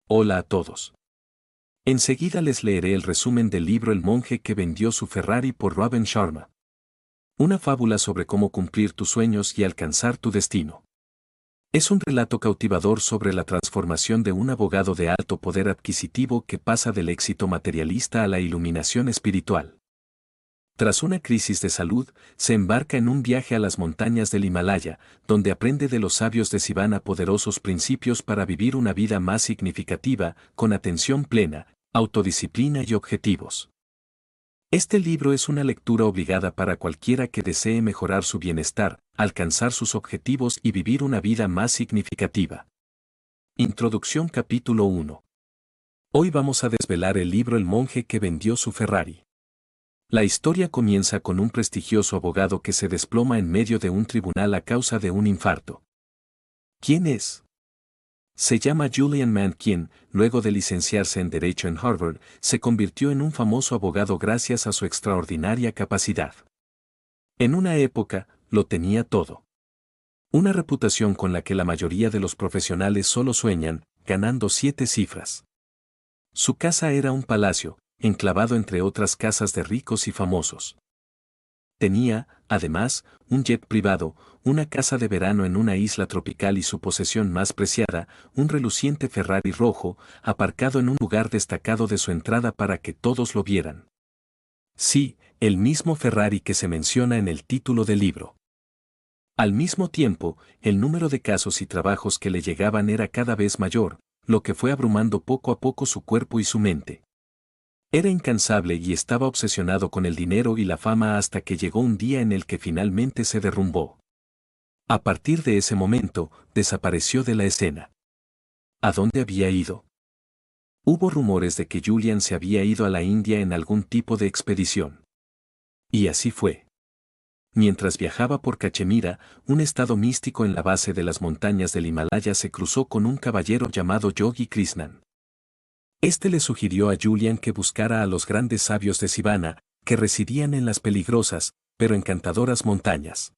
Hola a todos. Enseguida les leeré el resumen del libro El monje que vendió su Ferrari por Robin Sharma. Una fábula sobre cómo cumplir tus sueños y alcanzar tu destino. Es un relato cautivador sobre la transformación de un abogado de alto poder adquisitivo que pasa del éxito materialista a la iluminación espiritual. Tras una crisis de salud, se embarca en un viaje a las montañas del Himalaya, donde aprende de los sabios de Sivana poderosos principios para vivir una vida más significativa, con atención plena, autodisciplina y objetivos. Este libro es una lectura obligada para cualquiera que desee mejorar su bienestar, alcanzar sus objetivos y vivir una vida más significativa. Introducción Capítulo 1. Hoy vamos a desvelar el libro El monje que vendió su Ferrari. La historia comienza con un prestigioso abogado que se desploma en medio de un tribunal a causa de un infarto. ¿Quién es? Se llama Julian Mann, quien, luego de licenciarse en Derecho en Harvard, se convirtió en un famoso abogado gracias a su extraordinaria capacidad. En una época, lo tenía todo. Una reputación con la que la mayoría de los profesionales solo sueñan, ganando 7 cifras. Su casa era un palacio, enclavado entre otras casas de ricos y famosos. Tenía, además, un jet privado, una casa de verano en una isla tropical y su posesión más preciada, un reluciente Ferrari rojo, aparcado en un lugar destacado de su entrada para que todos lo vieran. Sí, el mismo Ferrari que se menciona en el título del libro. Al mismo tiempo, el número de casos y trabajos que le llegaban era cada vez mayor, lo que fue abrumando poco a poco su cuerpo y su mente. Era incansable y estaba obsesionado con el dinero y la fama hasta que llegó un día en el que finalmente se derrumbó. A partir de ese momento, desapareció de la escena. ¿A dónde había ido? Hubo rumores de que Julian se había ido a la India en algún tipo de expedición. Y así fue. Mientras viajaba por Cachemira, un estado místico en la base de las montañas del Himalaya, se cruzó con un caballero llamado Yogi Krishnan. Este le sugirió a Julian que buscara a los grandes sabios de Sivana, que residían en las peligrosas, pero encantadoras montañas.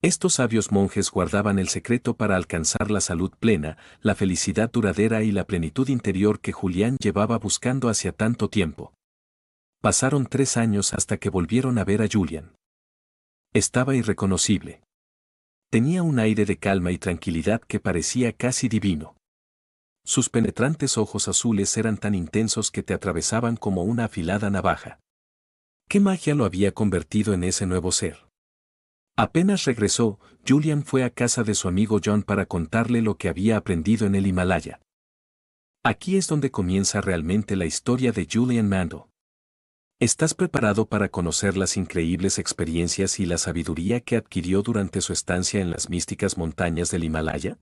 Estos sabios monjes guardaban el secreto para alcanzar la salud plena, la felicidad duradera y la plenitud interior que Julián llevaba buscando hacía tanto tiempo. Pasaron 3 años hasta que volvieron a ver a Julian. Estaba irreconocible. Tenía un aire de calma y tranquilidad que parecía casi divino. Sus penetrantes ojos azules eran tan intensos que te atravesaban como una afilada navaja. ¿Qué magia lo había convertido en ese nuevo ser? Apenas regresó, Julian fue a casa de su amigo John para contarle lo que había aprendido en el Himalaya. Aquí es donde comienza realmente la historia de Julian Mando. ¿Estás preparado para conocer las increíbles experiencias y la sabiduría que adquirió durante su estancia en las místicas montañas del Himalaya?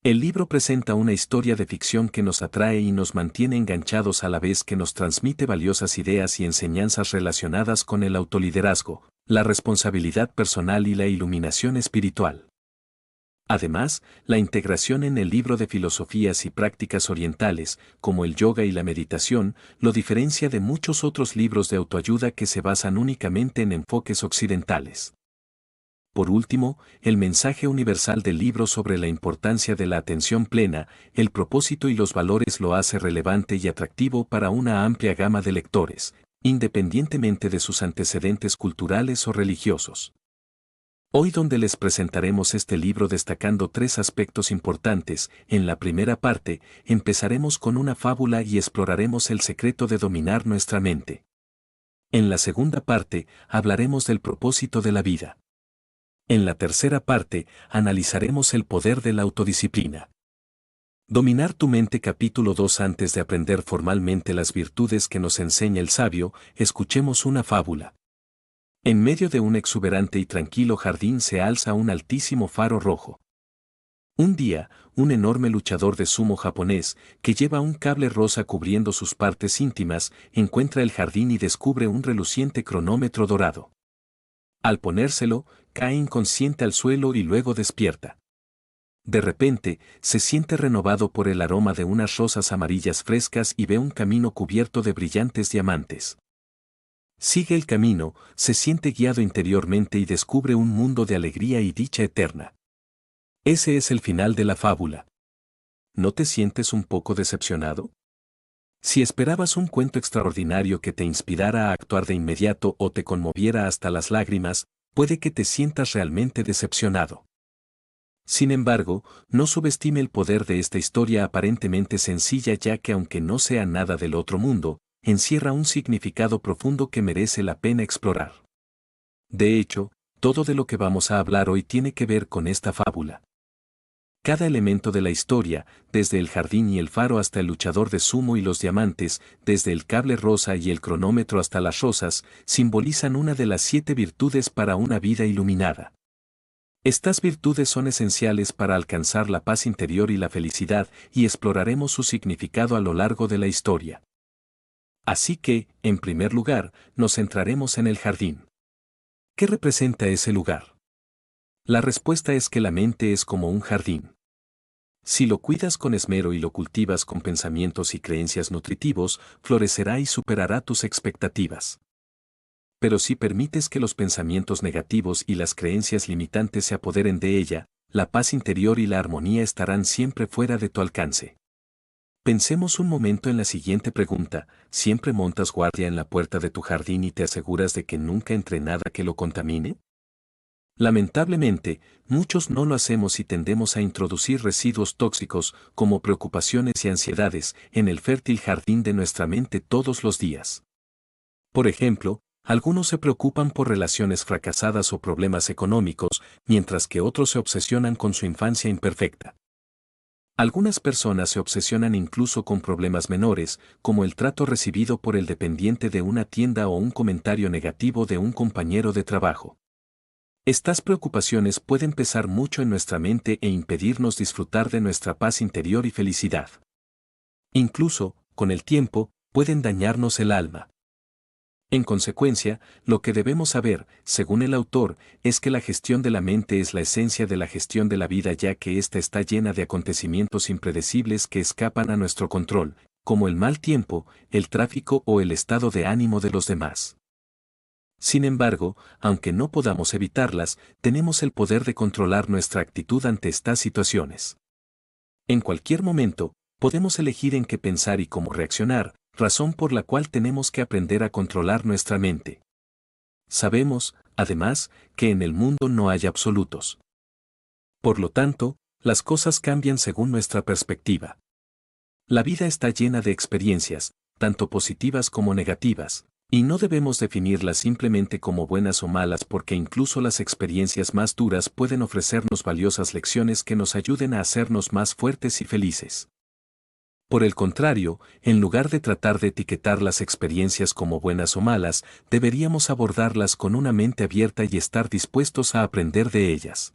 El libro presenta una historia de ficción que nos atrae y nos mantiene enganchados a la vez que nos transmite valiosas ideas y enseñanzas relacionadas con el autoliderazgo, la responsabilidad personal y la iluminación espiritual. Además, la integración en el libro de filosofías y prácticas orientales, como el yoga y la meditación, lo diferencia de muchos otros libros de autoayuda que se basan únicamente en enfoques occidentales. Por último, el mensaje universal del libro sobre la importancia de la atención plena, el propósito y los valores lo hace relevante y atractivo para una amplia gama de lectores, independientemente de sus antecedentes culturales o religiosos. Hoy donde les presentaremos este libro destacando 3 aspectos importantes. En la primera parte, empezaremos con una fábula y exploraremos el secreto de dominar nuestra mente. En la segunda parte, hablaremos del propósito de la vida. En la tercera parte, analizaremos el poder de la autodisciplina. Dominar tu mente Capítulo 2. Antes de aprender formalmente las virtudes que nos enseña el sabio, escuchemos una fábula. En medio de un exuberante y tranquilo jardín se alza un altísimo faro rojo. Un día, un enorme luchador de sumo japonés, que lleva un cable rosa cubriendo sus partes íntimas, encuentra el jardín y descubre un reluciente cronómetro dorado. Al ponérselo, cae inconsciente al suelo y luego despierta. De repente, se siente renovado por el aroma de unas rosas amarillas frescas y ve un camino cubierto de brillantes diamantes. Sigue el camino, se siente guiado interiormente y descubre un mundo de alegría y dicha eterna. Ese es el final de la fábula. ¿No te sientes un poco decepcionado? Si esperabas un cuento extraordinario que te inspirara a actuar de inmediato o te conmoviera hasta las lágrimas, puede que te sientas realmente decepcionado. Sin embargo, no subestime el poder de esta historia aparentemente sencilla, ya que aunque no sea nada del otro mundo, encierra un significado profundo que merece la pena explorar. De hecho, todo de lo que vamos a hablar hoy tiene que ver con esta fábula. Cada elemento de la historia, desde el jardín y el faro hasta el luchador de sumo y los diamantes, desde el cable rosa y el cronómetro hasta las rosas, simbolizan una de las 7 virtudes para una vida iluminada. Estas virtudes son esenciales para alcanzar la paz interior y la felicidad, y exploraremos su significado a lo largo de la historia. Así que, en primer lugar, nos centraremos en el jardín. ¿Qué representa ese lugar? La respuesta es que la mente es como un jardín. Si lo cuidas con esmero y lo cultivas con pensamientos y creencias nutritivos, florecerá y superará tus expectativas. Pero si permites que los pensamientos negativos y las creencias limitantes se apoderen de ella, la paz interior y la armonía estarán siempre fuera de tu alcance. Pensemos un momento en la siguiente pregunta: ¿siempre montas guardia en la puerta de tu jardín y te aseguras de que nunca entre nada que lo contamine? Lamentablemente, muchos no lo hacemos y tendemos a introducir residuos tóxicos, como preocupaciones y ansiedades, en el fértil jardín de nuestra mente todos los días. Por ejemplo, algunos se preocupan por relaciones fracasadas o problemas económicos, mientras que otros se obsesionan con su infancia imperfecta. Algunas personas se obsesionan incluso con problemas menores, como el trato recibido por el dependiente de una tienda o un comentario negativo de un compañero de trabajo. Estas preocupaciones pueden pesar mucho en nuestra mente e impedirnos disfrutar de nuestra paz interior y felicidad. Incluso, con el tiempo, pueden dañarnos el alma. En consecuencia, lo que debemos saber, según el autor, es que la gestión de la mente es la esencia de la gestión de la vida, ya que ésta está llena de acontecimientos impredecibles que escapan a nuestro control, como el mal tiempo, el tráfico o el estado de ánimo de los demás. Sin embargo, aunque no podamos evitarlas, tenemos el poder de controlar nuestra actitud ante estas situaciones. En cualquier momento, podemos elegir en qué pensar y cómo reaccionar, razón por la cual tenemos que aprender a controlar nuestra mente. Sabemos, además, que en el mundo no hay absolutos. Por lo tanto, las cosas cambian según nuestra perspectiva. La vida está llena de experiencias, tanto positivas como negativas, y no debemos definirlas simplemente como buenas o malas, porque incluso las experiencias más duras pueden ofrecernos valiosas lecciones que nos ayuden a hacernos más fuertes y felices. Por el contrario, en lugar de tratar de etiquetar las experiencias como buenas o malas, deberíamos abordarlas con una mente abierta y estar dispuestos a aprender de ellas.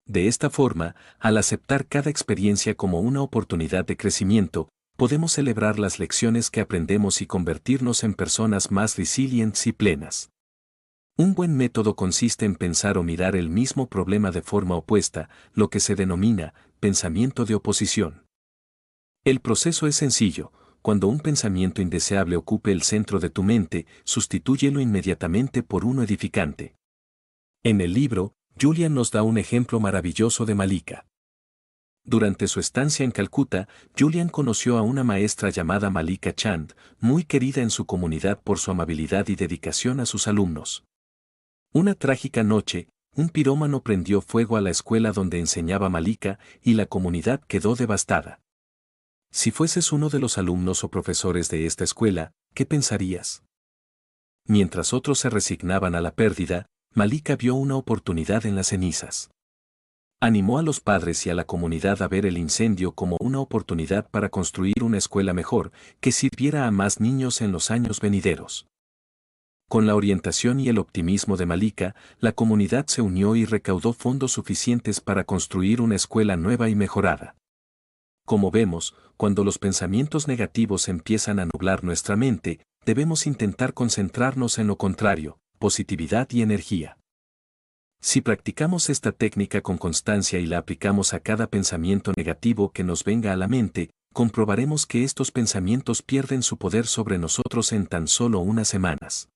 De esta forma, al aceptar cada experiencia como una oportunidad de crecimiento, podemos celebrar las lecciones que aprendemos y convertirnos en personas más resilientes y plenas. Un buen método consiste en pensar o mirar el mismo problema de forma opuesta, lo que se denomina pensamiento de oposición. El proceso es sencillo: cuando un pensamiento indeseable ocupe el centro de tu mente, sustitúyelo inmediatamente por uno edificante. En el libro, Julian nos da un ejemplo maravilloso de Malika. Durante su estancia en Calcuta, Julian conoció a una maestra llamada Malika Chand, muy querida en su comunidad por su amabilidad y dedicación a sus alumnos. Una trágica noche, un pirómano prendió fuego a la escuela donde enseñaba Malika, y la comunidad quedó devastada. Si fueses uno de los alumnos o profesores de esta escuela, ¿qué pensarías? Mientras otros se resignaban a la pérdida, Malika vio una oportunidad en las cenizas. Animó a los padres y a la comunidad a ver el incendio como una oportunidad para construir una escuela mejor, que sirviera a más niños en los años venideros. Con la orientación y el optimismo de Malika, la comunidad se unió y recaudó fondos suficientes para construir una escuela nueva y mejorada. Como vemos, cuando los pensamientos negativos empiezan a nublar nuestra mente, debemos intentar concentrarnos en lo contrario: positividad y energía. Si practicamos esta técnica con constancia y la aplicamos a cada pensamiento negativo que nos venga a la mente, comprobaremos que estos pensamientos pierden su poder sobre nosotros en tan solo unas semanas.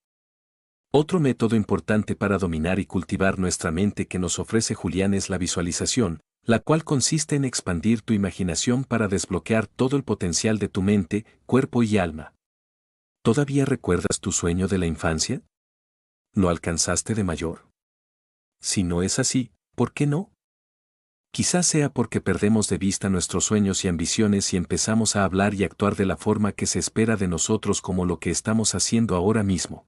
Otro método importante para dominar y cultivar nuestra mente que nos ofrece Julián es la visualización, la cual consiste en expandir tu imaginación para desbloquear todo el potencial de tu mente, cuerpo y alma. ¿Todavía recuerdas tu sueño de la infancia? ¿Lo alcanzaste de mayor? Si no es así, ¿por qué no? Quizás sea porque perdemos de vista nuestros sueños y ambiciones y empezamos a hablar y actuar de la forma que se espera de nosotros como lo que estamos haciendo ahora mismo.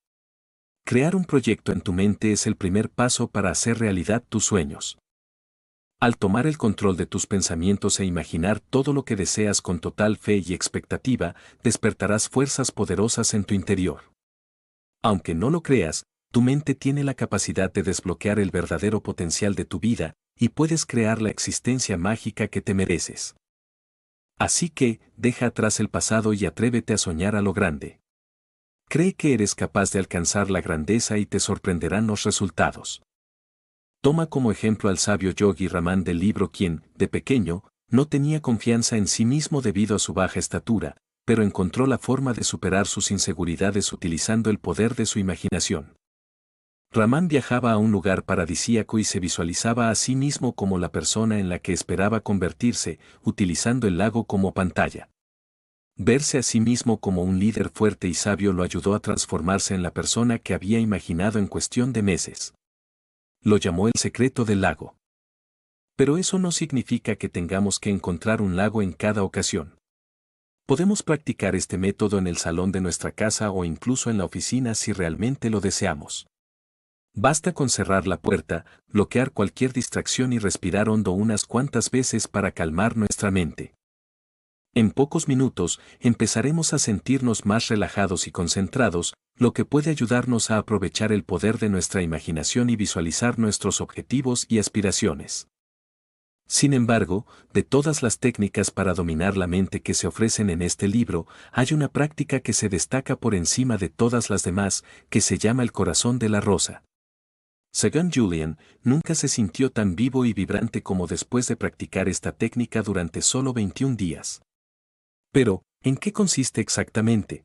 Crear un proyecto en tu mente es el primer paso para hacer realidad tus sueños. Al tomar el control de tus pensamientos e imaginar todo lo que deseas con total fe y expectativa, despertarás fuerzas poderosas en tu interior. Aunque no lo creas, tu mente tiene la capacidad de desbloquear el verdadero potencial de tu vida, y puedes crear la existencia mágica que te mereces. Así que, deja atrás el pasado y atrévete a soñar a lo grande. Cree que eres capaz de alcanzar la grandeza y te sorprenderán los resultados. Toma como ejemplo al sabio Yogi Ramán del libro quien, de pequeño, no tenía confianza en sí mismo debido a su baja estatura, pero encontró la forma de superar sus inseguridades utilizando el poder de su imaginación. Ramán viajaba a un lugar paradisíaco y se visualizaba a sí mismo como la persona en la que esperaba convertirse, utilizando el lago como pantalla. Verse a sí mismo como un líder fuerte y sabio lo ayudó a transformarse en la persona que había imaginado en cuestión de meses. Lo llamó el secreto del lago. Pero eso no significa que tengamos que encontrar un lago en cada ocasión. Podemos practicar este método en el salón de nuestra casa o incluso en la oficina si realmente lo deseamos. Basta con cerrar la puerta, bloquear cualquier distracción y respirar hondo unas cuantas veces para calmar nuestra mente. En pocos minutos, empezaremos a sentirnos más relajados y concentrados, lo que puede ayudarnos a aprovechar el poder de nuestra imaginación y visualizar nuestros objetivos y aspiraciones. Sin embargo, de todas las técnicas para dominar la mente que se ofrecen en este libro, hay una práctica que se destaca por encima de todas las demás, que se llama el corazón de la rosa. Según Julian, nunca se sintió tan vivo y vibrante como después de practicar esta técnica durante solo 21 días. Pero, ¿en qué consiste exactamente?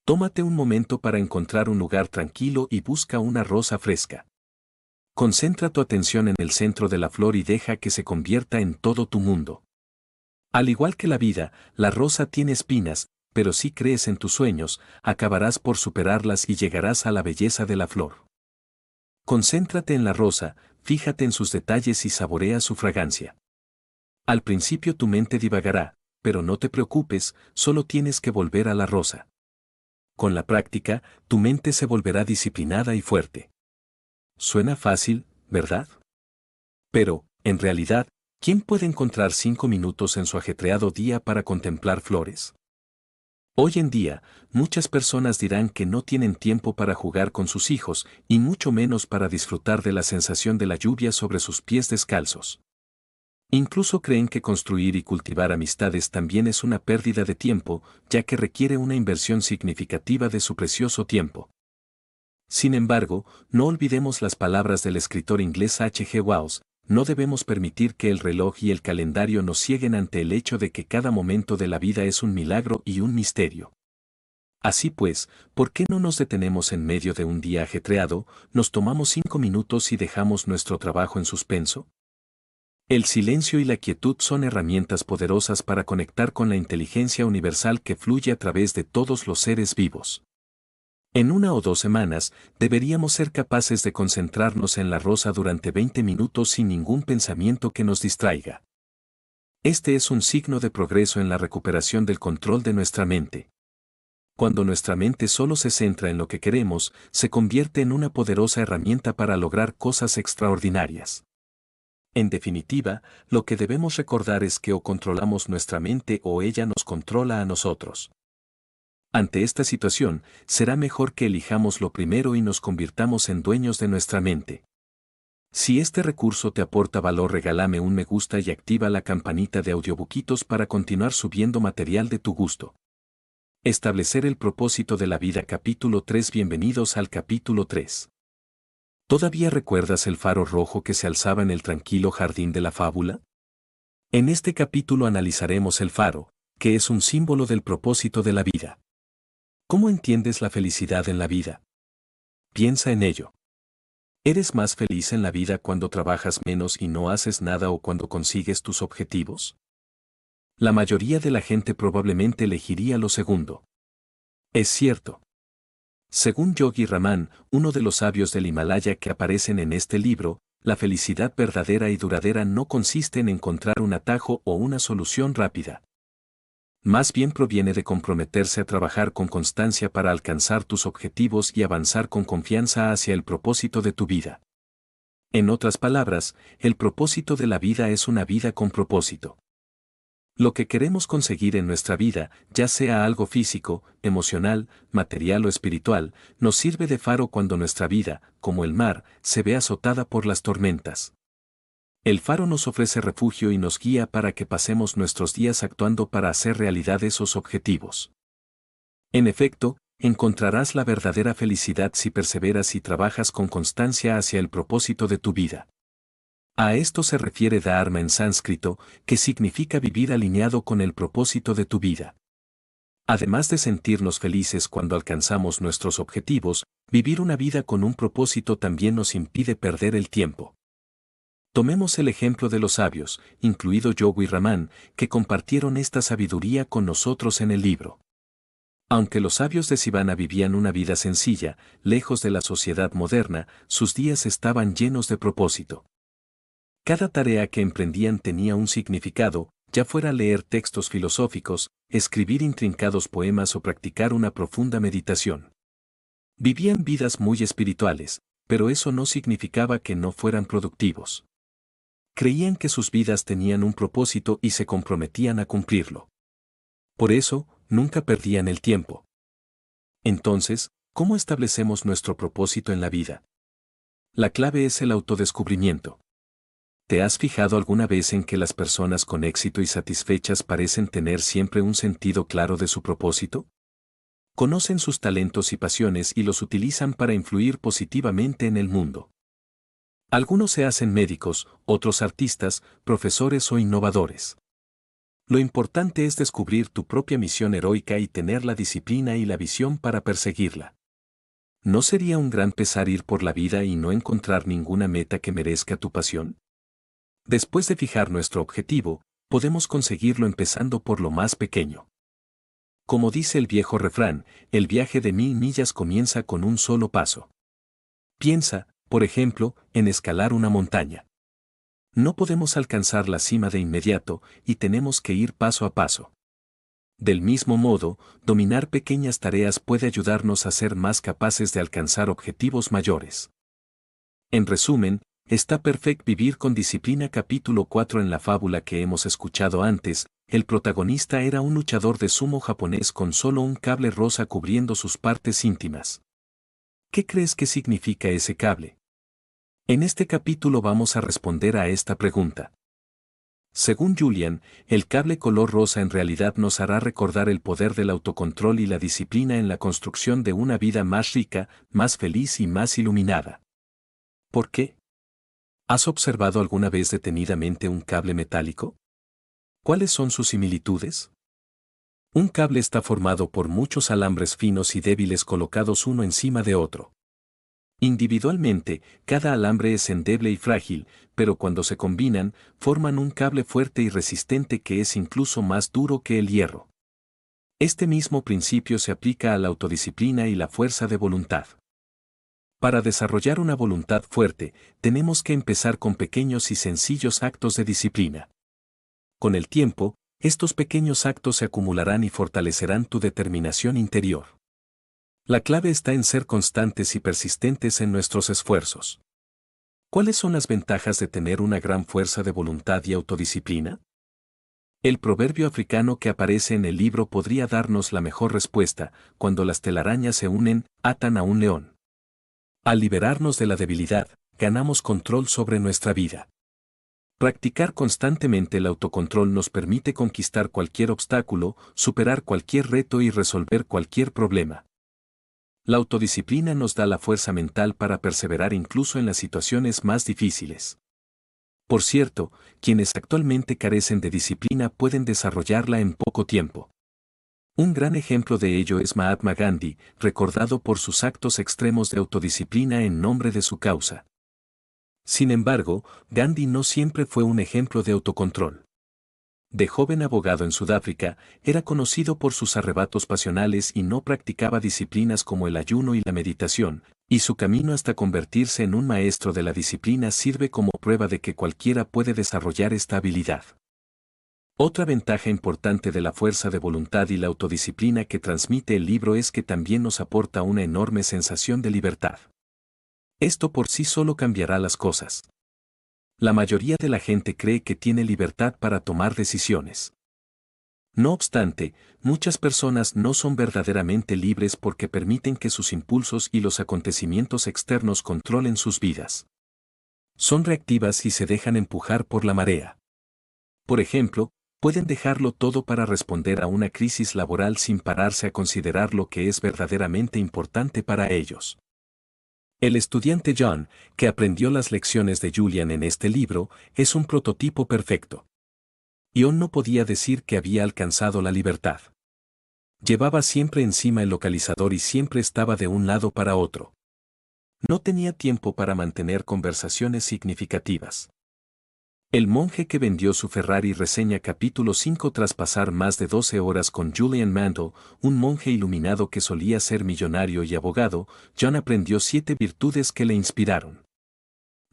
Tómate un momento para encontrar un lugar tranquilo y busca una rosa fresca. Concentra tu atención en el centro de la flor y deja que se convierta en todo tu mundo. Al igual que la vida, la rosa tiene espinas, pero si crees en tus sueños, acabarás por superarlas y llegarás a la belleza de la flor. Concéntrate en la rosa, fíjate en sus detalles y saborea su fragancia. Al principio tu mente divagará, pero no te preocupes, solo tienes que volver a la rosa. Con la práctica, tu mente se volverá disciplinada y fuerte. Suena fácil, ¿verdad? Pero, en realidad, ¿quién puede encontrar 5 minutos en su ajetreado día para contemplar flores? Hoy en día, muchas personas dirán que no tienen tiempo para jugar con sus hijos, y mucho menos para disfrutar de la sensación de la lluvia sobre sus pies descalzos. Incluso creen que construir y cultivar amistades también es una pérdida de tiempo, ya que requiere una inversión significativa de su precioso tiempo. Sin embargo, no olvidemos las palabras del escritor inglés H. G. Wells: no debemos permitir que el reloj y el calendario nos cieguen ante el hecho de que cada momento de la vida es un milagro y un misterio. Así pues, ¿por qué no nos detenemos en medio de un día ajetreado, nos tomamos 5 minutos y dejamos nuestro trabajo en suspenso? El silencio y la quietud son herramientas poderosas para conectar con la inteligencia universal que fluye a través de todos los seres vivos. En 1 o 2 semanas, deberíamos ser capaces de concentrarnos en la rosa durante 20 minutos sin ningún pensamiento que nos distraiga. Este es un signo de progreso en la recuperación del control de nuestra mente. Cuando nuestra mente solo se centra en lo que queremos, se convierte en una poderosa herramienta para lograr cosas extraordinarias. En definitiva, lo que debemos recordar es que o controlamos nuestra mente o ella nos controla a nosotros. Ante esta situación, será mejor que elijamos lo primero y nos convirtamos en dueños de nuestra mente. Si este recurso te aporta valor, regálame un me gusta y activa la campanita de Audiobuquitos para continuar subiendo material de tu gusto. Establecer el propósito de la vida, capítulo 3. Bienvenidos al capítulo 3. ¿Todavía recuerdas el faro rojo que se alzaba en el tranquilo jardín de la fábula? En este capítulo analizaremos el faro, que es un símbolo del propósito de la vida. ¿Cómo entiendes la felicidad en la vida? Piensa en ello. ¿Eres más feliz en la vida cuando trabajas menos y no haces nada o cuando consigues tus objetivos? La mayoría de la gente probablemente elegiría lo segundo. Es cierto. Según Yogi Raman, uno de los sabios del Himalaya que aparecen en este libro, la felicidad verdadera y duradera no consiste en encontrar un atajo o una solución rápida. Más bien proviene de comprometerse a trabajar con constancia para alcanzar tus objetivos y avanzar con confianza hacia el propósito de tu vida. En otras palabras, el propósito de la vida es una vida con propósito. Lo que queremos conseguir en nuestra vida, ya sea algo físico, emocional, material o espiritual, nos sirve de faro cuando nuestra vida, como el mar, se ve azotada por las tormentas. El faro nos ofrece refugio y nos guía para que pasemos nuestros días actuando para hacer realidad esos objetivos. En efecto, encontrarás la verdadera felicidad si perseveras y trabajas con constancia hacia el propósito de tu vida. A esto se refiere dharma en sánscrito, que significa vivir alineado con el propósito de tu vida. Además de sentirnos felices cuando alcanzamos nuestros objetivos, vivir una vida con un propósito también nos impide perder el tiempo. Tomemos el ejemplo de los sabios, incluido Yogi Raman, que compartieron esta sabiduría con nosotros en el libro. Aunque los sabios de Sivana vivían una vida sencilla, lejos de la sociedad moderna, sus días estaban llenos de propósito. Cada tarea que emprendían tenía un significado, ya fuera leer textos filosóficos, escribir intrincados poemas o practicar una profunda meditación. Vivían vidas muy espirituales, pero eso no significaba que no fueran productivos. Creían que sus vidas tenían un propósito y se comprometían a cumplirlo. Por eso, nunca perdían el tiempo. Entonces, ¿cómo establecemos nuestro propósito en la vida? La clave es el autodescubrimiento. ¿Te has fijado alguna vez en que las personas con éxito y satisfechas parecen tener siempre un sentido claro de su propósito? Conocen sus talentos y pasiones y los utilizan para influir positivamente en el mundo. Algunos se hacen médicos, otros artistas, profesores o innovadores. Lo importante es descubrir tu propia misión heroica y tener la disciplina y la visión para perseguirla. ¿No sería un gran pesar ir por la vida y no encontrar ninguna meta que merezca tu pasión? Después de fijar nuestro objetivo, podemos conseguirlo empezando por lo más pequeño. Como dice el viejo refrán, el viaje de 1000 millas comienza con un solo paso. Piensa, por ejemplo, en escalar una montaña. No podemos alcanzar la cima de inmediato y tenemos que ir paso a paso. Del mismo modo, dominar pequeñas tareas puede ayudarnos a ser más capaces de alcanzar objetivos mayores. En resumen, está perfecto vivir con disciplina. Capítulo 4. En la fábula que hemos escuchado antes, el protagonista era un luchador de sumo japonés con solo un cable rosa cubriendo sus partes íntimas. ¿Qué crees que significa ese cable? En este capítulo vamos a responder a esta pregunta. Según Julian, el cable color rosa en realidad nos hará recordar el poder del autocontrol y la disciplina en la construcción de una vida más rica, más feliz y más iluminada. ¿Por qué? ¿Has observado alguna vez detenidamente un cable metálico? ¿Cuáles son sus similitudes? Un cable está formado por muchos alambres finos y débiles colocados uno encima de otro. Individualmente, cada alambre es endeble y frágil, pero cuando se combinan, forman un cable fuerte y resistente que es incluso más duro que el hierro. Este mismo principio se aplica a la autodisciplina y la fuerza de voluntad. Para desarrollar una voluntad fuerte, tenemos que empezar con pequeños y sencillos actos de disciplina. Con el tiempo, estos pequeños actos se acumularán y fortalecerán tu determinación interior. La clave está en ser constantes y persistentes en nuestros esfuerzos. ¿Cuáles son las ventajas de tener una gran fuerza de voluntad y autodisciplina? El proverbio africano que aparece en el libro podría darnos la mejor respuesta: cuando las telarañas se unen, atan a un león. Al liberarnos de la debilidad, ganamos control sobre nuestra vida. Practicar constantemente el autocontrol nos permite conquistar cualquier obstáculo, superar cualquier reto y resolver cualquier problema. La autodisciplina nos da la fuerza mental para perseverar incluso en las situaciones más difíciles. Por cierto, quienes actualmente carecen de disciplina pueden desarrollarla en poco tiempo. Un gran ejemplo de ello es Mahatma Gandhi, recordado por sus actos extremos de autodisciplina en nombre de su causa. Sin embargo, Gandhi no siempre fue un ejemplo de autocontrol. De joven abogado en Sudáfrica, era conocido por sus arrebatos pasionales y no practicaba disciplinas como el ayuno y la meditación, y su camino hasta convertirse en un maestro de la disciplina sirve como prueba de que cualquiera puede desarrollar esta habilidad. Otra ventaja importante de la fuerza de voluntad y la autodisciplina que transmite el libro es que también nos aporta una enorme sensación de libertad. Esto por sí solo cambiará las cosas. La mayoría de la gente cree que tiene libertad para tomar decisiones. No obstante, muchas personas no son verdaderamente libres porque permiten que sus impulsos y los acontecimientos externos controlen sus vidas. Son reactivas y se dejan empujar por la marea. Por ejemplo, pueden dejarlo todo para responder a una crisis laboral sin pararse a considerar lo que es verdaderamente importante para ellos. El estudiante John, que aprendió las lecciones de Julian en este libro, es un prototipo perfecto. John no podía decir que había alcanzado la libertad. Llevaba siempre encima el localizador y siempre estaba de un lado para otro. No tenía tiempo para mantener conversaciones significativas. El monje que vendió su Ferrari reseña capítulo 5 tras pasar más de 12 horas con Julian Mantle, un monje iluminado que solía ser millonario y abogado. John aprendió 7 virtudes que le inspiraron.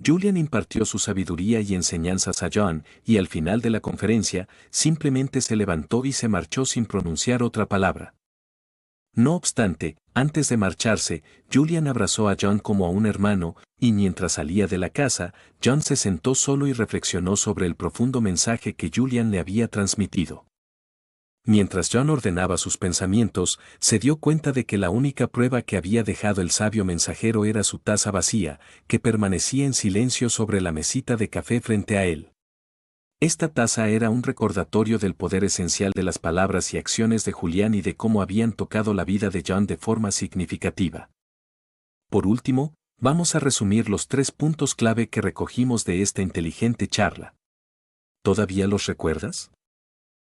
Julian impartió su sabiduría y enseñanzas a John, y al final de la conferencia, simplemente se levantó y se marchó sin pronunciar otra palabra. No obstante, antes de marcharse, Julian abrazó a John como a un hermano, y mientras salía de la casa, John se sentó solo y reflexionó sobre el profundo mensaje que Julian le había transmitido. Mientras John ordenaba sus pensamientos, se dio cuenta de que la única prueba que había dejado el sabio mensajero era su taza vacía, que permanecía en silencio sobre la mesita de café frente a él. Esta taza era un recordatorio del poder esencial de las palabras y acciones de Julian y de cómo habían tocado la vida de John de forma significativa. Por último, vamos a resumir los 3 puntos clave que recogimos de esta inteligente charla. ¿Todavía los recuerdas?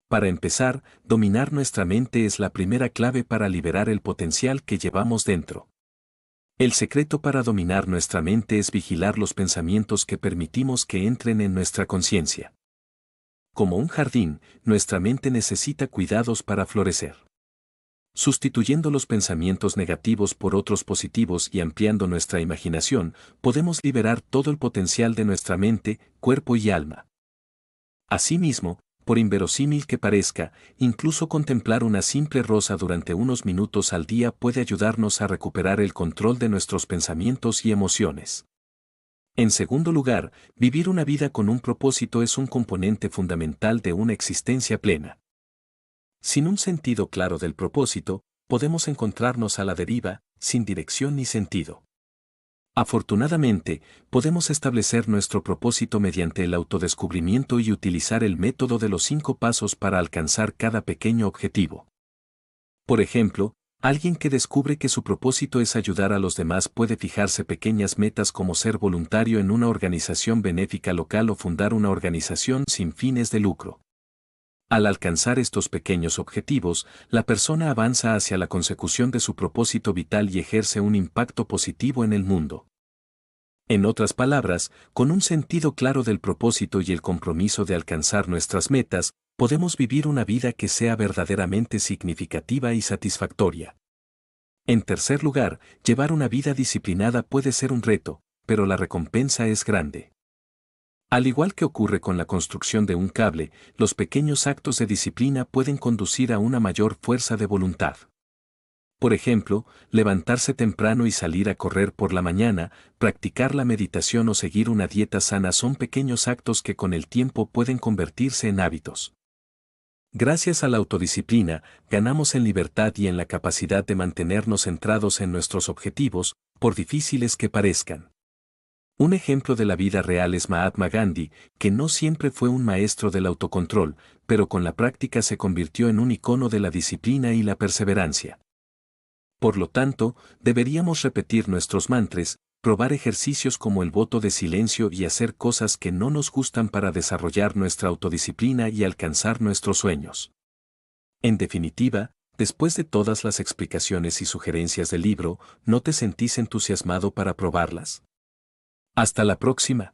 Para empezar, dominar nuestra mente es la primera clave para liberar el potencial que llevamos dentro. El secreto para dominar nuestra mente es vigilar los pensamientos que permitimos que entren en nuestra conciencia. Como un jardín, nuestra mente necesita cuidados para florecer. Sustituyendo los pensamientos negativos por otros positivos y ampliando nuestra imaginación, podemos liberar todo el potencial de nuestra mente, cuerpo y alma. Asimismo, por inverosímil que parezca, incluso contemplar una simple rosa durante unos minutos al día puede ayudarnos a recuperar el control de nuestros pensamientos y emociones. En segundo lugar, vivir una vida con un propósito es un componente fundamental de una existencia plena. Sin un sentido claro del propósito, podemos encontrarnos a la deriva, sin dirección ni sentido. Afortunadamente, podemos establecer nuestro propósito mediante el autodescubrimiento y utilizar el método de los 5 pasos para alcanzar cada pequeño objetivo. Por ejemplo, alguien que descubre que su propósito es ayudar a los demás puede fijarse pequeñas metas como ser voluntario en una organización benéfica local o fundar una organización sin fines de lucro. Al alcanzar estos pequeños objetivos, la persona avanza hacia la consecución de su propósito vital y ejerce un impacto positivo en el mundo. En otras palabras, con un sentido claro del propósito y el compromiso de alcanzar nuestras metas, podemos vivir una vida que sea verdaderamente significativa y satisfactoria. En tercer lugar, llevar una vida disciplinada puede ser un reto, pero la recompensa es grande. Al igual que ocurre con la construcción de un cable, los pequeños actos de disciplina pueden conducir a una mayor fuerza de voluntad. Por ejemplo, levantarse temprano y salir a correr por la mañana, practicar la meditación o seguir una dieta sana son pequeños actos que con el tiempo pueden convertirse en hábitos. Gracias a la autodisciplina, ganamos en libertad y en la capacidad de mantenernos centrados en nuestros objetivos, por difíciles que parezcan. Un ejemplo de la vida real es Mahatma Gandhi, que no siempre fue un maestro del autocontrol, pero con la práctica se convirtió en un icono de la disciplina y la perseverancia. Por lo tanto, deberíamos repetir nuestros mantras, probar ejercicios como el voto de silencio y hacer cosas que no nos gustan para desarrollar nuestra autodisciplina y alcanzar nuestros sueños. En definitiva, después de todas las explicaciones y sugerencias del libro, ¿no te sentís entusiasmado para probarlas? Hasta la próxima.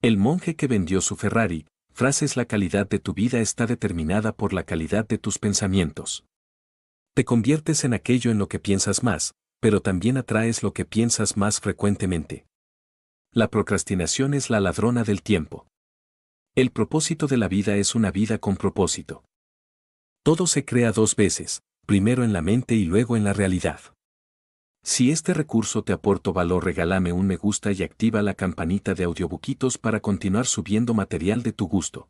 El monje que vendió su Ferrari, frases: la calidad de tu vida está determinada por la calidad de tus pensamientos. Te conviertes en aquello en lo que piensas más, pero también atraes lo que piensas más frecuentemente. La procrastinación es la ladrona del tiempo. El propósito de la vida es una vida con propósito. Todo se crea dos veces, primero en la mente y luego en la realidad. Si este recurso te aportó valor, regálame un me gusta y activa la campanita de Audiobuquitos para continuar subiendo material de tu gusto.